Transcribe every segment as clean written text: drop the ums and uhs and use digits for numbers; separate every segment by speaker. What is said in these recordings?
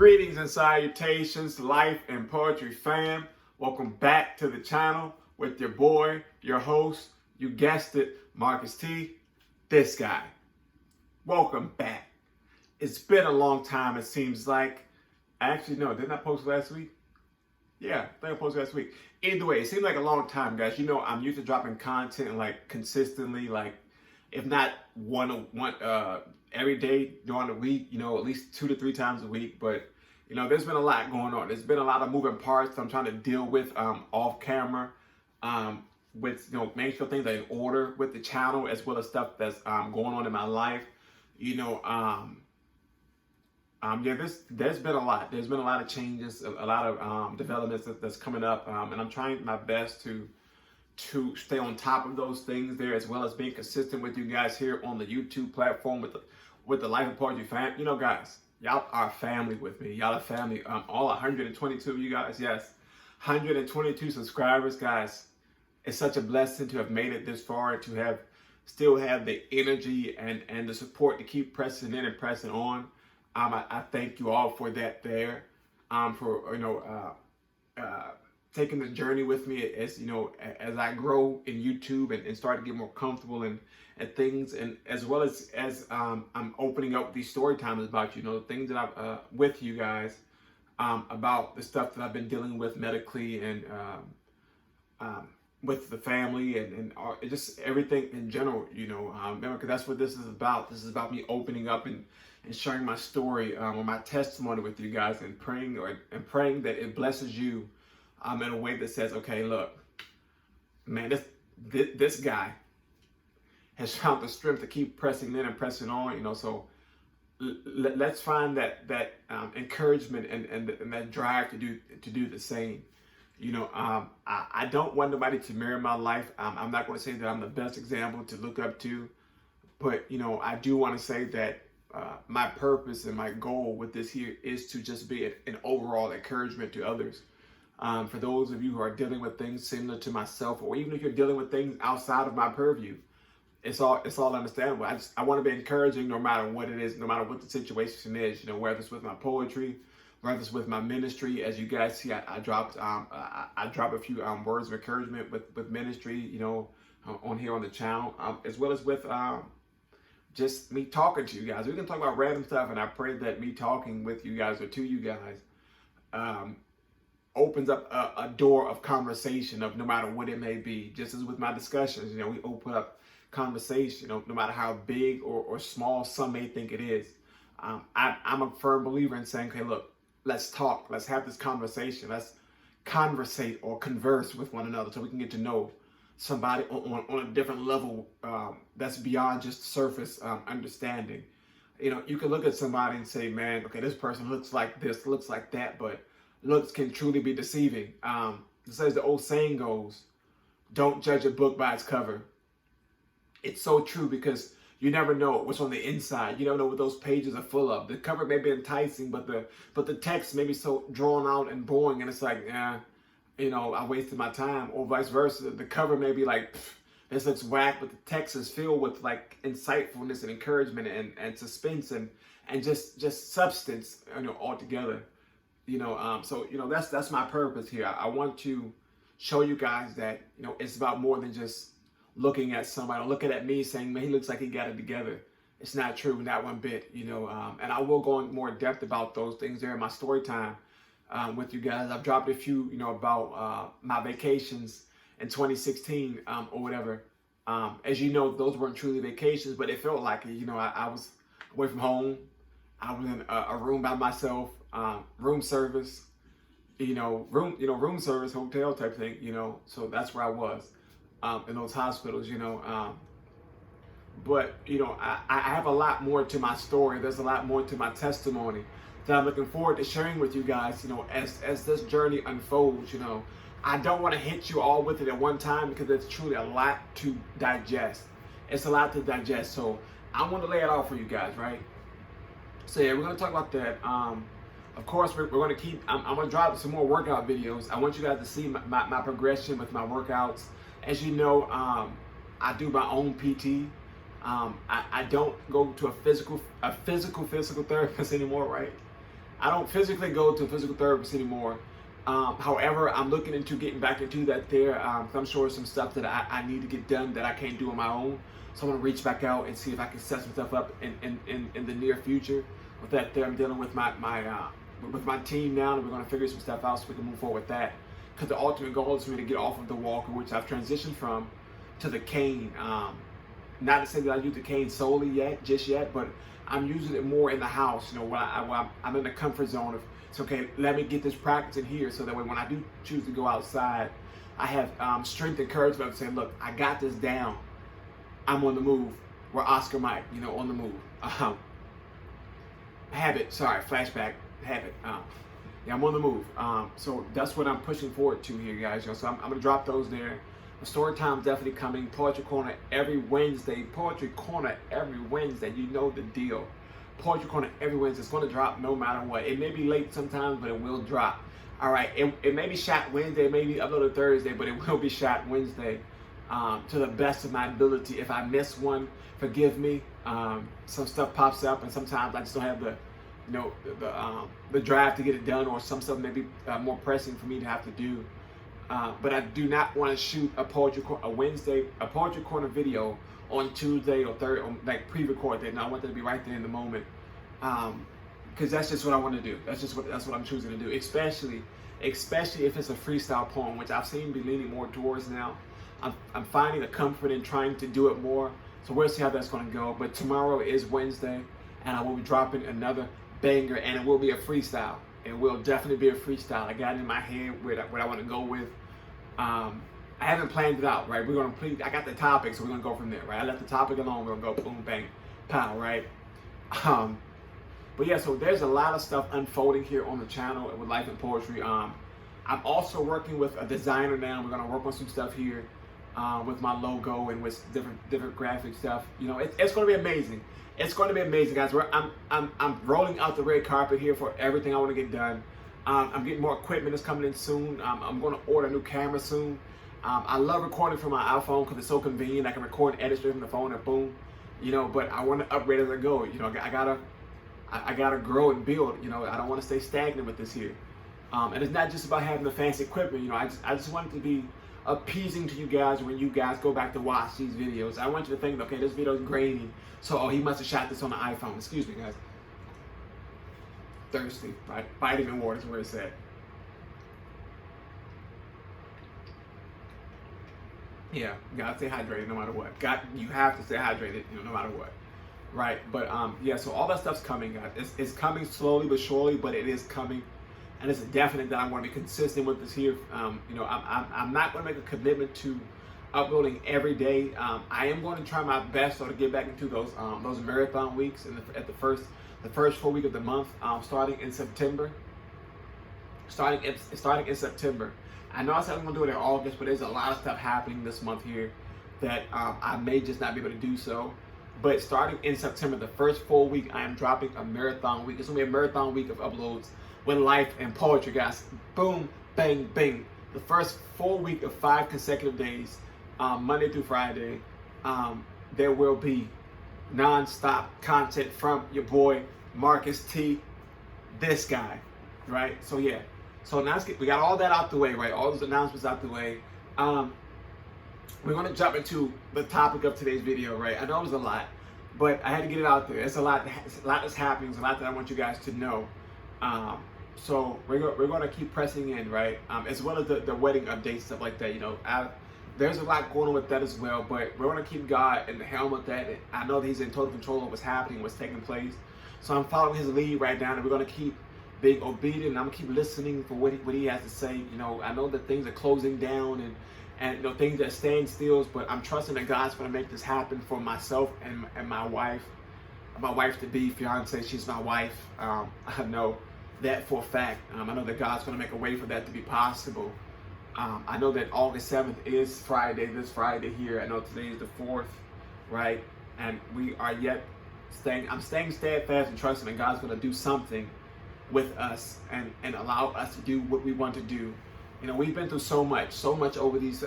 Speaker 1: Greetings and salutations, life and poetry fam. Welcome back to the channel with your boy, your host, you guessed it, Marcus T, this guy. Welcome back. It's been a long time, it seems like. Actually, no, didn't I post last week? Yeah, I think I posted last week. Either way, it seems like a long time, guys. You know, I'm used to dropping content like consistently, like if not one every day during the week, you know, at least 2 to 3 times a week. But you know, there's been a lot going on. There's been a lot of moving parts I'm trying to deal with off camera, with making sure things are in order with the channel, as well as stuff that's going on in my life. You know, yeah, there's been a lot. There's been a lot of changes, a lot of developments that's coming up, and I'm trying my best to stay on top of those things there, as well as being consistent with you guys here on the YouTube platform with the Life and Poetry fam. You know, guys, y'all are family with me. Y'all are family. All 122 of you guys, yes, 122 subscribers, guys. It's such a blessing to have made it this far, to still have the energy and the support to keep pressing in and pressing on. I thank you all for that there, for taking the journey with me as as I grow in YouTube and start to get more comfortable and things, and as well as I'm opening up these story times about things that I've with you guys, about the stuff that I've been dealing with medically and with the family and just everything in general, remember, because that's what this is about. This is about me opening up and sharing my story or my testimony with you guys, and praying that it blesses you in a way that says, okay, look, man, this guy has found the strength to keep pressing in and pressing on, so let's find that encouragement and that drive to do the same. I don't want nobody to mirror my life. I'm not going to say that I'm the best example to look up to, but I do want to say that my purpose and my goal with this here is to just be an overall encouragement to others. For those of you who are dealing with things similar to myself, or even if you're dealing with things outside of my purview, it's all understandable. I want to be encouraging no matter what it is, no matter what the situation is. Whether it's with my poetry, whether it's with my ministry. As you guys see, I dropped a few words of encouragement with ministry, on here on the channel, as well as with just me talking to you guys. We can talk about random stuff, and I pray that me talking with you guys or to you guys opens up a door of conversation of no matter what it may be. Just as with my discussions, we open up conversation, no matter how big or small some may think it is. I'm a firm believer in saying, okay, look, let's talk, let's have this conversation, let's conversate or converse with one another so we can get to know somebody on a different level that's beyond just surface understanding. You can look at somebody and say, man, okay, this person looks like this, looks like that, but looks can truly be deceiving. As the old saying goes, don't judge a book by its cover. It's so true, because you never know what's on the inside. You don't know what those pages are full of. The cover may be enticing, but the text may be so drawn out and boring, and it's like, I wasted my time, or vice versa. The cover may be like, this looks whack, but the text is filled with like insightfulness and encouragement and suspense and just substance, altogether. So that's my purpose here. I want to show you guys that it's about more than just looking at somebody or looking at me saying, man, he looks like he got it together. It's not true, not one bit. And I will go in more depth about those things there in my story time with you guys. I've dropped a few, about my vacations in 2016 or whatever. As you know, those weren't truly vacations, but it felt like it. I was away from home. I was in a room by myself, room service, room service, hotel type thing, so that's where I was in those hospitals, but, I have a lot more to my story. There's a lot more to my testimony that I'm looking forward to sharing with you guys, as this journey unfolds. I don't want to hit you all with it at one time, because it's truly a lot to digest. It's a lot to digest. So I want to lay it out for you guys, right? So yeah, we're going to talk about that. Of course, we're going to keep, I'm going to drop some more workout videos. I want you guys to see my progression with my workouts. As you know, I do my own PT. I don't go to a physical therapist anymore, right? I don't physically go to a physical therapist anymore. However, I'm looking into getting back into that there. I'm sure some stuff that I need to get done that I can't do on my own. So I'm gonna reach back out and see if I can set some stuff up in the near future. With that there, I'm dealing with my team now, and we're gonna figure some stuff out so we can move forward with that. Because the ultimate goal is for me to get off of the walker, which I've transitioned from, to the cane. Not to say that I use the cane solely just yet, but I'm using it more in the house. You know, when I'm in the comfort zone of, it's okay, let me get this practice in here, so that way when I do choose to go outside, I have strength and courage to say, look, I got this down. I'm on the move. We're Oscar Mike, you know, on the move. Flashback, habit. Yeah, I'm on the move. So that's what I'm pushing forward to here, guys. You know, so I'm gonna drop those there. The story time's definitely coming. Poetry Corner every Wednesday. Poetry Corner every Wednesday. You know the deal. Poetry Corner every Wednesday. It's gonna drop no matter what. It may be late sometimes, but it will drop. All right. It may be shot Wednesday, it may be uploaded Thursday, but it will be shot Wednesday. To the best of my ability. If I miss one, forgive me. Some stuff pops up, and sometimes I just don't have the drive to get it done, or some stuff may be more pressing for me to have to do. But I do not want to shoot a poetry corner video on Tuesday or Thursday, or like pre-record that. No, I want that to be right there in the moment, because that's just what I want to do. That's what I'm choosing to do. Especially if it's a freestyle poem, which I've seen be leaning more towards now. I'm finding a comfort in trying to do it more. So we'll see how that's going to go. But tomorrow is Wednesday, and I will be dropping another banger, and it will be a freestyle. It will definitely be a freestyle. I got it in my head what I want to go with. I haven't planned it out, right? I got the topic, so we're gonna go from there, right? I left the topic alone. We're gonna go boom, bang, pow, right? But yeah, so there's a lot of stuff unfolding here on the channel with Life and Poetry. I'm also working with a designer now. We're gonna work on some stuff here with my logo and with different graphic stuff. You know, it's gonna be amazing. It's going to be amazing, guys. I'm rolling out the red carpet here for everything I want to get done. I'm getting more equipment that's coming in soon. I'm going to order a new camera soon. I love recording from my iPhone because it's so convenient. I can record and edit straight from the phone and boom, you know. But I want to upgrade as I go. You know, I gotta grow and build. You know, I don't want to stay stagnant with this here. And it's not just about having the fancy equipment. You know, I just want it to be appeasing to you guys when you guys go back to watch these videos. I want you to think, okay, this video is grainy, so he must have shot this on the iPhone. Excuse me, guys. Thirsty, right? Vitamin water is where it's at. Yeah, gotta stay hydrated no matter what. You have to stay hydrated, you know, no matter what, right? But yeah, so all that stuff's coming, guys. It's coming slowly but surely, but it is coming. And it's a definite that I'm going to be consistent with this here. You know, I'm not going to make a commitment to uploading every day. I am going to try my best to get back into those marathon weeks at the first full week of the month, starting in September. Starting in September. I know I said I'm going to do it in August, but there's a lot of stuff happening this month here that I may just not be able to do so. But starting in September, the first full week, I am dropping a marathon week. It's going to be a marathon week of uploads with Life and Poetry, guys. Boom, bang, bang. The first full week of 5 consecutive days, Monday through Friday, there will be non-stop content from your boy Marcus T, this guy, right? So yeah, so now we got all that out the way, right? All those announcements out the way. We're gonna jump into the topic of today's video, right? I know it was a lot, but I had to get it out there. It's a lot that's happening. It's a lot that I want you guys to know. So we're going to keep pressing in, right? As well as the wedding updates, stuff like that. You know, there's a lot going on with that as well, but we're going to keep God in the helm of that. I know that He's in total control of what's happening, what's taking place. So I'm following His lead right now, and we're going to keep being obedient. And I'm going to keep listening for what he has to say. You know, I know that things are closing down and you know, things are staying still, but I'm trusting that God's going to make this happen for myself and my wife. My wife to be, fiance, she's my wife. I know that for a fact. I know that God's going to make a way for that to be possible. I know that August 7th is Friday, this Friday here. I know today is the 4th, right? And we are yet I'm staying steadfast and trusting that God's going to do something with us and allow us to do what we want to do. You know, we've been through so much over these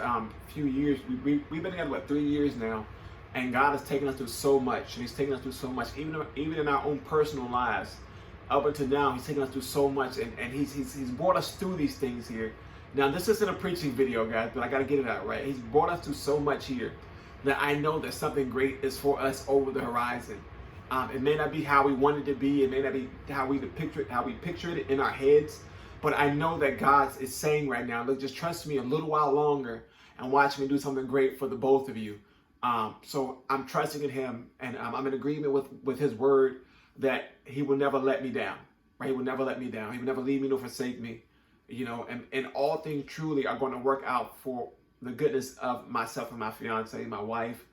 Speaker 1: few years. We've been together, what, 3 years now? And God has taken us through so much, and He's taken us through so much, even in our own personal lives. up until now, he's taken us through so much, and he's brought us through these things here. Now, this isn't a preaching video, guys, but I got to get it out, right? He's brought us through so much here that I know that something great is for us over the horizon. It may not be how we want it to be. It may not be how we pictured it in our heads. But I know that God is saying right now, look, just trust me a little while longer and watch me do something great for the both of you. So I'm trusting in him, and I'm in agreement with his word that he will never let me down. Right? He will never let me down. He will never leave me nor forsake me. You know, and all things truly are going to work out for the goodness of myself and my fiance, my wife,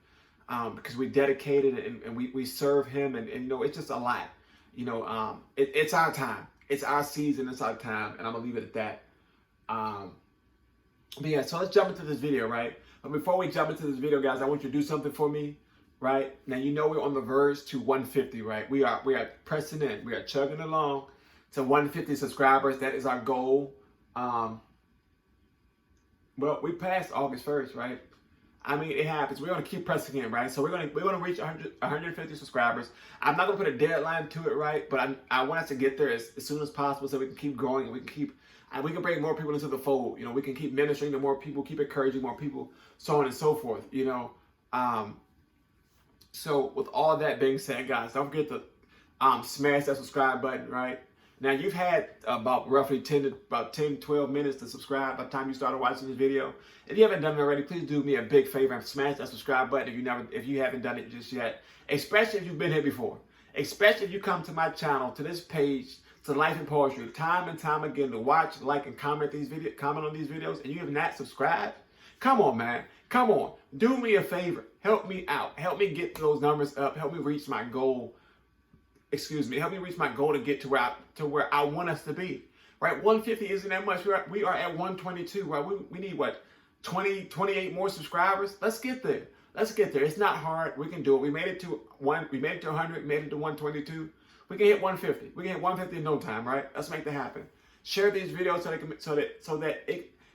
Speaker 1: because we dedicated and we serve him, and you know, it's just a lot. You know, it's our time. It's our season, it's our time, and I'm gonna leave it at that. But yeah, so let's jump into this video, right? But before we jump into this video, guys, I want you to do something for me, right? Now, you know we're on the verge to 150, right? We are pressing in, we are chugging along to 150 subscribers. That is our goal. Well, we passed August 1st, right? I mean, it happens. We're gonna keep pressing in, right? So we're gonna reach 150 subscribers. I'm not gonna put a deadline to it, right? But I want us to get there as soon as possible, so we can keep growing and we can bring more people into the fold. You know, we can keep ministering to more people, keep encouraging more people, so on and so forth. You know, so with all that being said, guys, don't forget to smash that subscribe button, right? Now, you've had about roughly 10, 12 minutes to subscribe by the time you started watching this video. If you haven't done it already, please do me a big favor and smash that subscribe button if you haven't done it just yet. Especially if you've been here before. Especially if you come to my channel, to this page, to Life and Poetry, time and time again to watch, like, and comment on these videos, and you have not subscribed. Come on, man. Come on. Do me a favor. Help me out. Help me get those numbers up. Help me reach my goal. Help me reach my goal to get to where I want us to be, right? 150 isn't that much. We are at 122, right? We need what, 28 more subscribers? Let's get there. Let's get there. It's not hard. We can do it. We made it to 100, made it to 122. We can hit 150. We can hit 150 in no time, right? Let's make that happen. Share these videos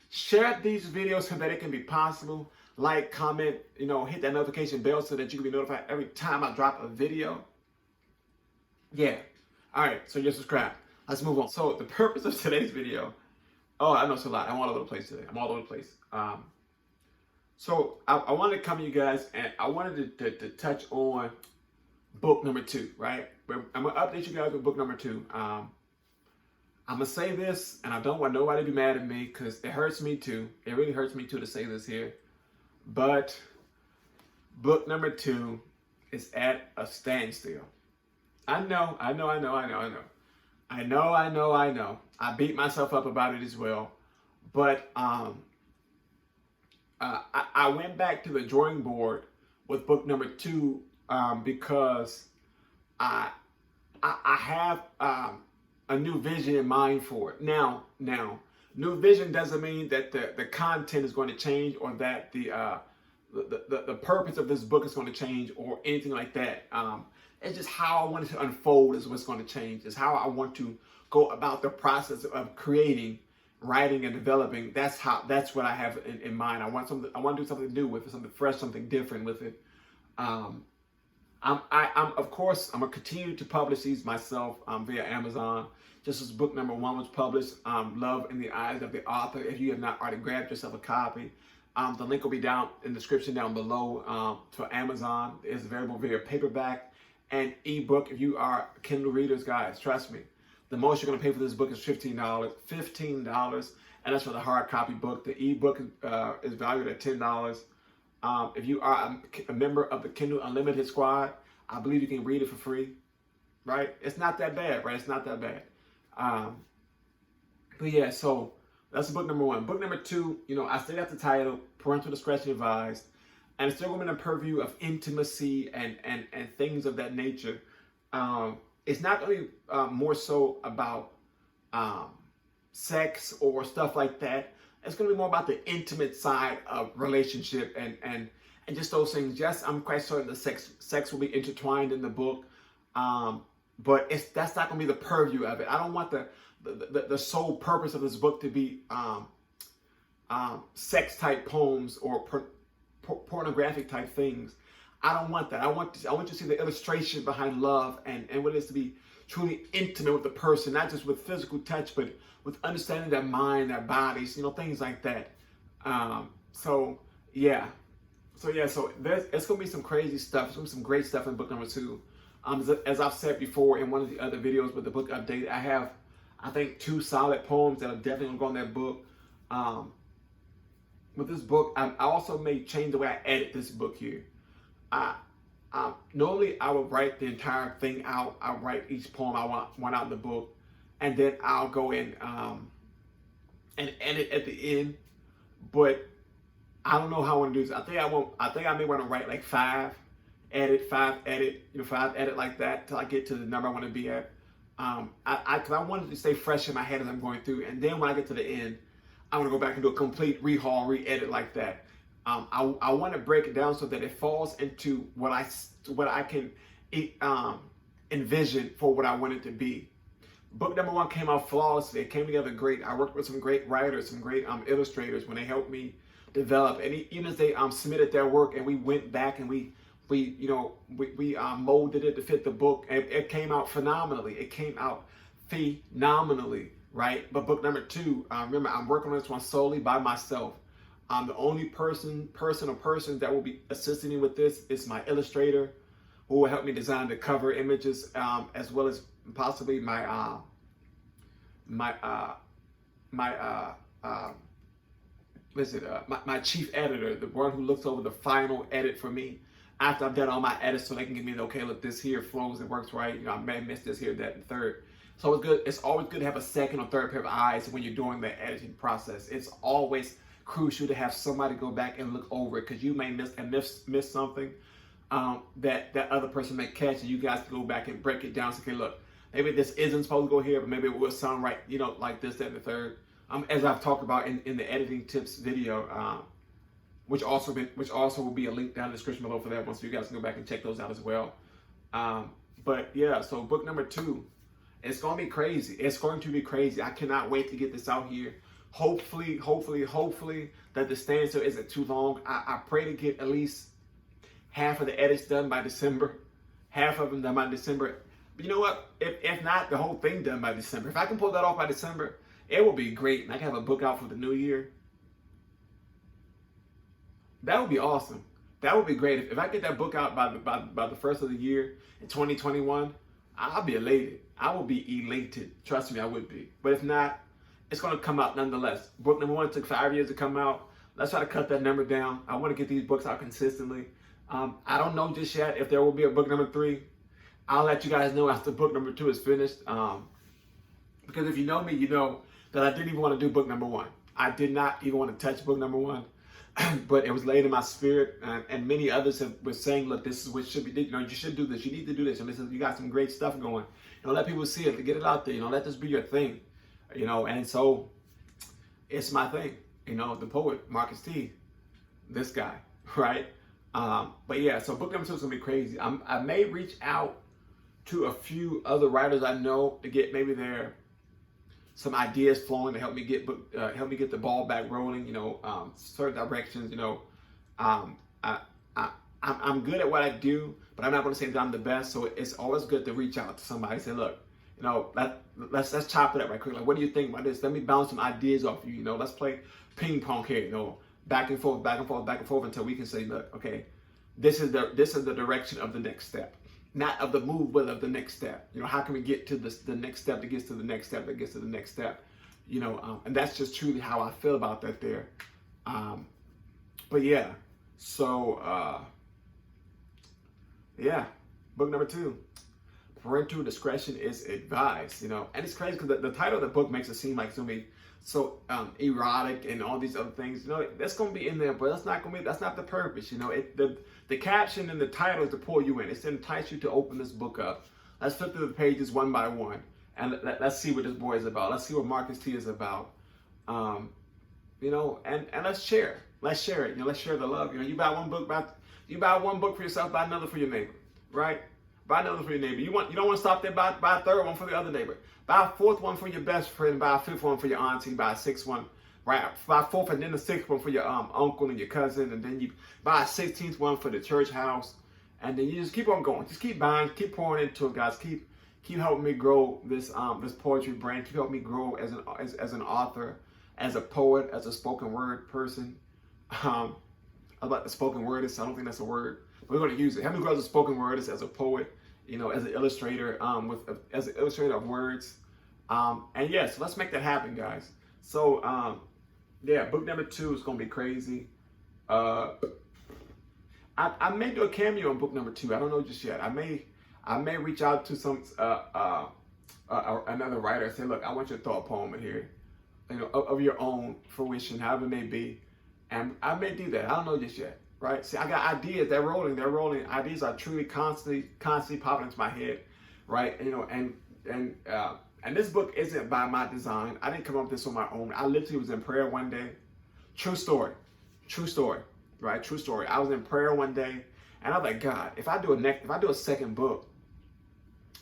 Speaker 1: share these videos so that it can be possible. Like, comment, you know, hit that notification bell so that you can be notified every time I drop a video. Yeah. All right. So you're subscribed. Let's move on. So the purpose of today's video. Oh, I know it's a lot. I'm all over the place today. So I wanted to come to you guys, and I wanted to touch on book number 2, right? I'm gonna update you guys with book number 2. I'm gonna say this, and I don't want nobody to be mad at me because it hurts me too. It really hurts me too to say this here, but book number 2 is at a standstill. I know. I beat myself up about it as well. But I went back to the drawing board with book number 2 because I have a new vision in mind for it. Now, new vision doesn't mean that the content is going to change, or that the purpose of this book is going to change, or anything like that. It's just how I want it to unfold is what's going to change. It's how I want to go about the process of creating, writing, and developing. That's what I have in mind. I want to do something new with it, something fresh, something different with it. Of course, I'm gonna continue to publish these myself via Amazon. Just as book number 1 was published, Love in the Eyes of the Author. If you have not already grabbed yourself a copy, the link will be down in the description down below to Amazon. It's available via paperback and ebook. If you are Kindle readers, guys, trust me, the most you're going to pay for this book is $15, and that's for the hard copy book. The ebook is valued at $10. If you are a member of the Kindle Unlimited squad, I believe you can read it for free, right? It's not that bad, right? It's not that bad. But yeah, so that's book number 1. Book number 2, you know, I still got the title, Parental Discretion Advised. And it's still going to be in the purview of intimacy and things of that nature. It's not going to be more so about sex or stuff like that. It's going to be more about the intimate side of relationship and just those things. Yes, I'm quite certain the sex will be intertwined in the book, but that's not going to be the purview of it. I don't want the sole purpose of this book to be sex type poems or pornographic type things. I don't want that. I want you to see the illustration behind love and what it is to be truly intimate with the person, not just with physical touch, but with understanding their mind, their bodies, things like that. So yeah. So it's going to be some crazy stuff. There's going to be some great stuff in book number 2. As I've said before in one of the other videos with the book update, I have, I think, 2 solid poems that are definitely going to go in that book. With this book, I also may change the way I edit this book here. Normally, I would write the entire thing out. I'll write each poem I want out in the book, and then I'll go in and edit at the end. But I don't know how I want to do this. I think I may want to write like 5 edit, 5 edit like that till I get to the number I want to be at. Because I wanted to stay fresh in my head as I'm going through, and then when I get to the end, I want to go back and do a complete rehaul, re-edit like that. I want to break it down so that it falls into what I can envision for what I want it to be. Book number 1 came out flawlessly. It came together great. I worked with some great writers, some great illustrators when they helped me develop. And even as they submitted their work, and we went back and we molded it to fit the book, and it came out phenomenally. It came out phenomenally, right? But book number 2, remember, I'm working on this one solely by myself. The only person that will be assisting me with this is my illustrator, who will help me design the cover images, as well as possibly my chief editor, the one who looks over the final edit for me after I've done all my edits, so they can give me the okay, look, this here flows, it works right. I may miss this here, that, and third. So it's good. It's always good to have a second or third pair of eyes when you're doing the editing process. It's always crucial to have somebody go back and look over it, because you may miss something that other person may catch, and you guys can go back and break it down. So, okay, look, maybe this isn't supposed to go here, but maybe it will sound right, like this, that, and the third. As I've talked about in the editing tips video, which also will be a link down in the description below for that one, so you guys can go back and check those out as well. But yeah, so book number 2, it's going to be crazy. It's going to be crazy. I cannot wait to get this out here. Hopefully that the standstill isn't too long. I pray to get at least half of the edits done by December, half of them done by December. But you know what? If not, the whole thing done by December. If I can pull that off by December, it will be great, and I can have a book out for the new year. That would be awesome. That would be great. If I get that book out by the first of the year in 2021, I'll be elated. I will be elated. Trust me, I would be. But if not, it's going to come out nonetheless. Book number 1 took 5 years to come out. Let's try to cut that number down. I want to get these books out consistently. I don't know just yet if there will be a book number 3. I'll let you guys know after book number 2 is finished. Because if you know me, you know that I didn't even want to do book number 1. I did not even want to touch book number 1. But it was laid in my spirit, and many others were saying, look, this is what should be, you should do this, you need to do this, and this is, you got some great stuff going. Let people see it, get it out there, let this be your thing, and so it's my thing, the poet, Marcus T, this guy, right? But yeah, so book number 2 is going to be crazy. I may reach out to a few other writers I know to get maybe some ideas flowing to help me get the ball back rolling, certain directions, I'm good at what I do, but I'm not going to say that I'm the best. So it's always good to reach out to somebody and say, look, let's chop it up right quick. Like, what do you think about this? Let me bounce some ideas off you. Let's play ping pong here. Back and forth, back and forth, back and forth until we can say, look, okay, this is the direction of the next step. Not of the move, but of the next step. How can we get to the next step that gets to the next step that gets to the next step? And that's just truly how I feel about that there. But yeah, so yeah, book number 2, parental discretion is advised. And it's crazy because the title of the book makes it seem like it's gonna be so erotic and all these other things. That's gonna be in there, but that's not the purpose. The caption and the title is to pull you in. It's to entice you to open this book up. Let's flip through the pages one by one, and let's see what this boy is about. Let's see what Marcus T is about. And let's share. Let's share it. Let's share the love. You buy one book for yourself, buy another for your neighbor, right? Buy another for your neighbor. You don't want to stop there. Buy a third one for the other neighbor. Buy a 4th one for your best friend. Buy a 5th one for your auntie. Buy a 6th one. Right, buy a 4th and then the 6th one for your uncle and your cousin, and then you buy a 16th one for the church house. And then you just keep on going. Just keep buying, keep pouring into it, guys. Keep helping me grow this this poetry brand. Keep helping me grow as an author, as a poet, as a spoken word person. About the spoken wordist. I don't think that's a word. We're going to use it. Help me grow as a spoken wordist, as a poet, you know, as an illustrator, as an illustrator of words. And yeah, so let's make that happen, guys. So yeah, book number 2 is going to be crazy. I may do a cameo on book number 2. I don't know just yet. I may reach out to some another writer and say, look, I want you to throw a poem in here, you know, of your own fruition, however it may be. And I may do that. I don't know just yet, right? See, I got ideas. They're rolling. Ideas are truly constantly popping into my head, right? You know, and this book isn't by my design. I didn't come up with this on my own. I literally was in prayer one day. True story, right? True story. I was in prayer one day, and I was like, God, if I do a second book,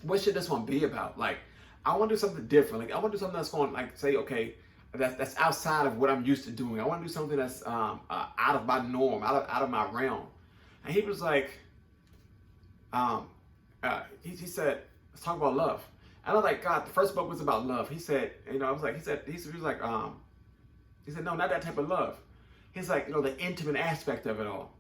Speaker 1: what should this one be about? Like, I want to do something different. Like, I want to do something that's going to, like, say, okay, that's outside of what I'm used to doing. I want to do something that's out of my norm, out of my realm. And he was like, he said, let's talk about love. And I was like, God, the first book was about love. He said, you know, I was like, he was like, no, not that type of love. He's like, you know, the intimate aspect of it all,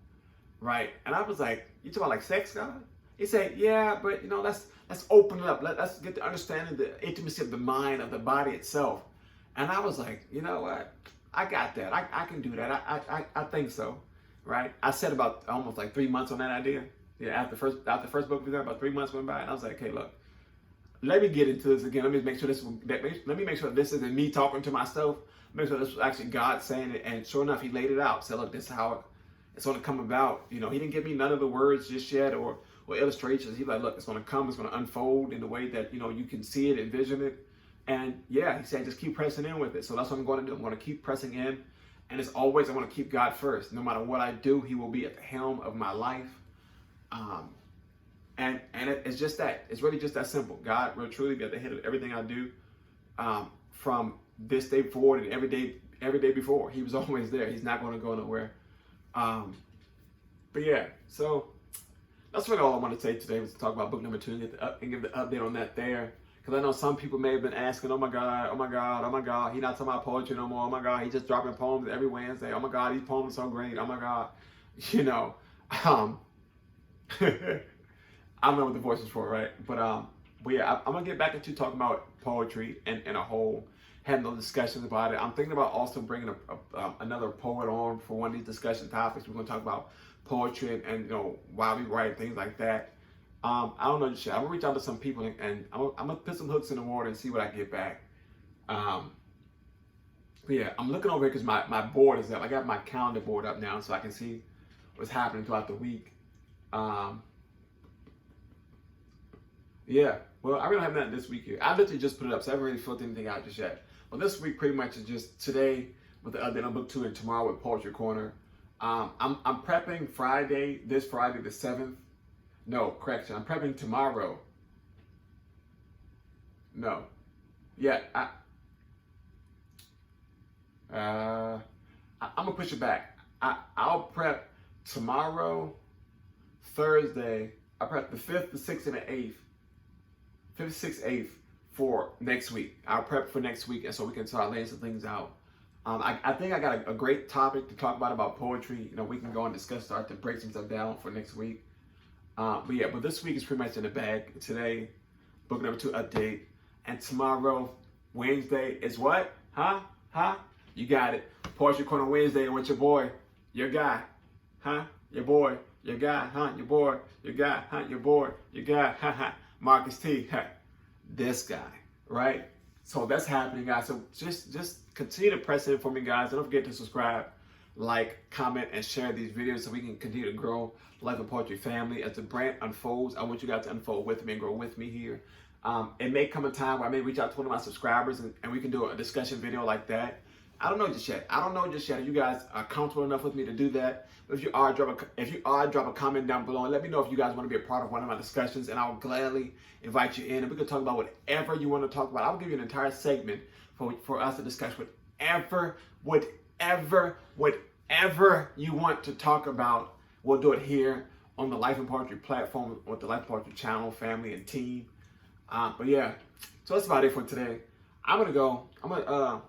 Speaker 1: right? And I was like, you talking about like sex, God? He said, yeah, but you know, let's open it up. Let's get to understanding the intimacy of the mind, of the body itself. And I was like, you know what? I got that. I can do that. I think so, right? I said about almost like 3 months on that idea. Yeah, after the first book was done, about 3 months went by, and I was like, okay, look, let me get into this again. Let me make sure this isn't me talking to myself. Make sure this was actually God saying it. And sure enough, he laid it out. Said, look, this is how it's going to come about. You know, he didn't give me none of the words just yet or illustrations. He's like, look, it's going to come. It's going to unfold in the way that, you know, you can see it, envision it. And yeah, he said, just keep pressing in with it. So that's what I'm going to do. I'm going to keep pressing in. And as always, I want to keep God first. No matter what I do, he will be at the helm of my life. And it's just that. It's really just that simple. God will truly be at the head of everything I do, from this day forward and every day before. He was always there. He's not going to go nowhere. But yeah, so that's really all I want to say today, was to talk about book number 2 and give the update on that there. Because I know some people may have been asking, oh my God, he's not talking about poetry no more. Oh my God, he's just dropping poems every Wednesday. Oh my God, these poems are so great. Oh my God, you know, I don't know what the voice is for, right? But yeah, I'm gonna get back into talking about poetry and a whole, having those discussions about it. I'm thinking about also bringing another poet on for one of these discussion topics. We're gonna talk about poetry and you know, why we write, things like that. I don't know just yet. I'm gonna reach out to some people and I'm gonna put some hooks in the water and see what I get back. But yeah, I'm looking over here because my board is up. I got my calendar board up now so I can see what's happening throughout the week. Yeah, well, I really don't have nothing this week here. I literally just put it up, so I haven't really filled anything out just yet. Well, this week pretty much is just today with the update on book 2 and tomorrow with Poetry Corner. I'm prepping this Friday the 7th. No, correction. I'm prepping tomorrow. No. Yeah, I'm gonna push it back. I'll prep tomorrow, Thursday. I prep the 5th, the 6th, and the 8th. 5th, 6th, 8th for next week. I'll prep for next week, and so we can start laying some things out. I think I got a great topic to talk about poetry. You know, we can go and discuss, start to break some stuff down for next week. But yeah, but this week is pretty much in the bag. Today, book number 2 update. And tomorrow, Wednesday, is what? Huh? You got it. Poetry Corner Wednesday with your boy, your guy. Huh? Your boy, your guy. Huh? Your boy, your guy. Huh? Your boy, your guy. Marcus T. This guy, right? So that's happening, guys. So just continue to press in for me, guys. And don't forget to subscribe, like, comment, and share these videos so we can continue to grow Life of Poetry family. As the brand unfolds, I want you guys to unfold with me and grow with me here. It may come a time where I may reach out to one of my subscribers and we can do a discussion video like that. I don't know just yet. If you guys are comfortable enough with me to do that. If you are, drop a comment down below and let me know if you guys want to be a part of one of my discussions, and I'll gladly invite you in and we can talk about whatever you want to talk about. I'll give you an entire segment for us to discuss whatever you want to talk about. We'll do it here on the Life and Poetry platform, with the Life and Poetry channel, family, and team. But yeah, so that's about it for today. I'm gonna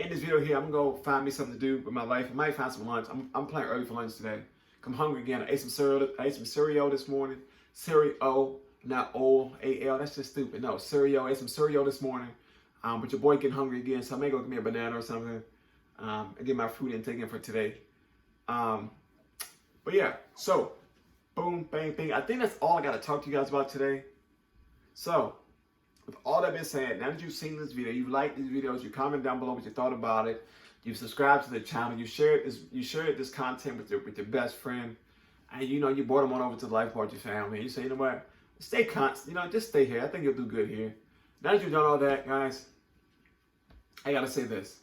Speaker 1: end this video here. I'm gonna go find me something to do with my life. I might find some lunch. I'm planning early for lunch today. I'm hungry again. I ate some cereal this morning. Cereal, not O-A-L. That's just stupid. No, cereal. I ate some cereal this morning. But your boy getting hungry again, so I may go get me a banana or something. And get my food intake in for today. But yeah, so boom, bang, bang. I think that's all I got to talk to you guys about today. So, with all that being said, now that you've seen this video, you've liked these videos, you comment down below what you thought about it, you've subscribed to the channel, you shared this content with your best friend, and you brought them on over to the Life Poetry family. And you say, you know what, stay constant, just stay here. I think you'll do good here. Now that you've done all that, guys, I gotta say this.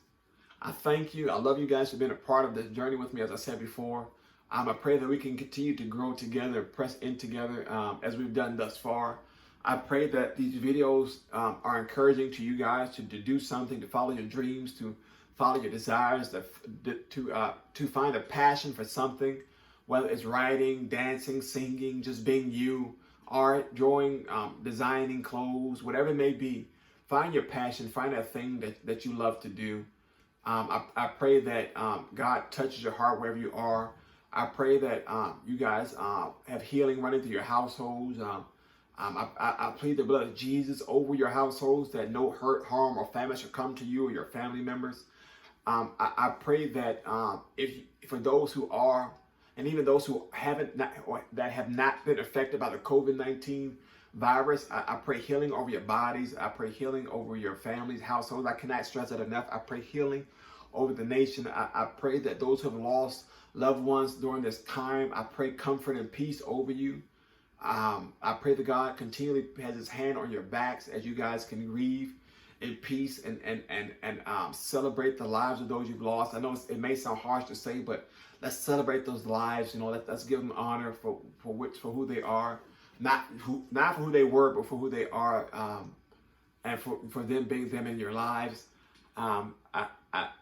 Speaker 1: I thank you. I love you guys for being a part of this journey with me, as I said before. I pray that we can continue to grow together, press in together, as we've done thus far. I pray that these videos are encouraging to you guys to do something, to follow your dreams, to follow your desires, to find a passion for something, whether it's writing, dancing, singing, just being you, art, drawing, designing clothes, whatever it may be. Find your passion, find that thing that you love to do. I pray that God touches your heart wherever you are. I pray that you guys have healing running through your households. I plead the blood of Jesus over your households, that no hurt, harm, or famine shall come to you or your family members. I pray that if for those who are, and even those who have not been affected by the COVID-19 virus, I pray healing over your bodies. I pray healing over your families, households. I cannot stress that enough. I pray healing over the nation. I pray that those who have lost loved ones during this time, I pray comfort and peace over you. I pray that God continually has his hand on your backs as you guys can grieve in peace and celebrate the lives of those you've lost. I know it may sound harsh to say, but let's celebrate those lives. Let's give them honor for who they are, not for who they were, but for who they are, and for them being them in your lives.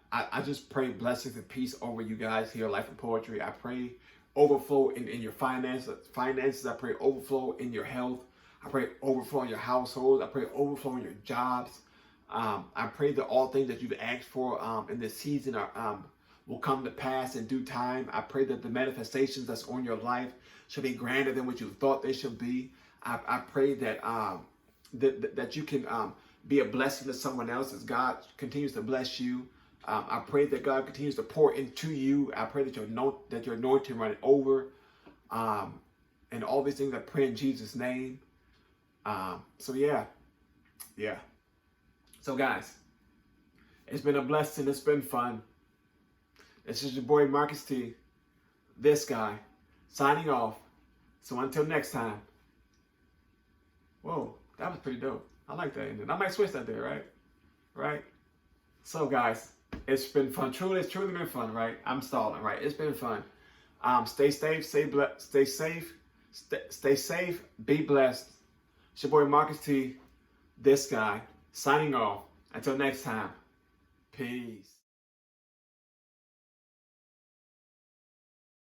Speaker 1: I just pray blessings and peace over you guys here at Life and Poetry. I pray overflow in your finances. I pray overflow in your health. I pray overflow in your household. I pray overflow in your jobs. I pray that all things that you've asked for in this season will come to pass in due time. I pray that the manifestations that's on your life should be grander than what you thought they should be. I pray that that you can be a blessing to someone else as God continues to bless you. I pray that God continues to pour into you. I pray that your anointing run over. And all these things I pray in Jesus' name. So yeah. So guys, it's been a blessing. It's been fun. This is your boy Marcus T, this guy, signing off. So until next time. Whoa, that was pretty dope. I like that ending. I might switch that there, right? So guys, it's been fun. It's truly been fun, right? I'm stalling, right? It's been fun. Stay safe, stay safe, be blessed. It's your boy Marcus T, this guy, signing off. Until next time, peace.